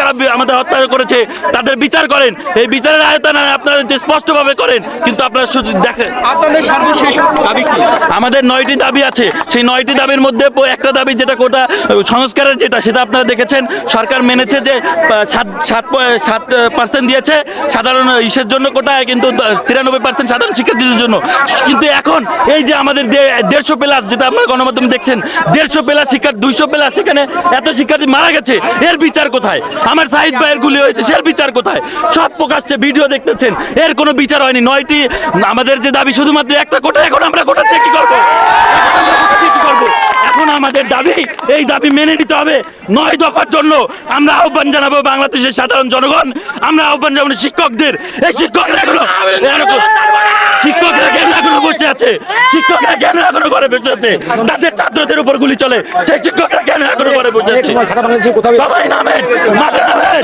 যারা আমাদের হত্যা করেছে তাদের বিচার করেন, এই বিচারের আয়তন আপনারা স্পষ্টভাবে করেন, কিন্তু আপনারা শুধু দেখেন। আপনাদের সর্বশেষ দাবি কি? আমাদের 9টি দাবি আছে, সেই 9টি দাবির মধ্যে একটা দাবি যেটা কোটা সংস্কারের যেটা, সেটা আপনারা দেখেছেন সরকার মেনেছে যে 7% দিয়েছে সাধারণ ইসের জন্য কোটায়, কিন্তু 93% সাধারণ শিক্ষার্থীদের জন্য। কিন্তু এখন এই যে আমাদের 150+ যেটা আপনারা গণমাধ্যমে দেখছেন, 150+ শিক্ষার্থী, 200+ সেখানে এত শিক্ষার্থী মারা গেছে, এর বিচার কোথায়? আমার সাহিদ ভাইয়ের গুলি হয়েছে, এর বিচার কোথায়? সব প্রকাশ্যে ভিডিও দেখতেছেন, এর কোনো বিচার হয়নি। 9টি আমাদের যে দাবি শুধুমাত্র একটা কোটা, এখন আমরা কোটা দিয়ে কি করবো? এখন আমাদের দাবি, এই দাবি মেনে নিতে হবে। 9 দফার জন্য আমরা আহ্বান জানাবো বাংলাদেশের সাধারণ জনগণ, আমরা আহ্বান জানাবো শিক্ষকদের। এই শিক্ষকরা কেন এখনো বসে আছে? শিক্ষকরা কেন এখনো ঘরে বসে আছে? তাদের ছাত্রদের উপর গুলি চলে, সেই শিক্ষকরা কেন এখনো ঘরে বসে আছে? সবাই নামেন, মাঠে নামেন।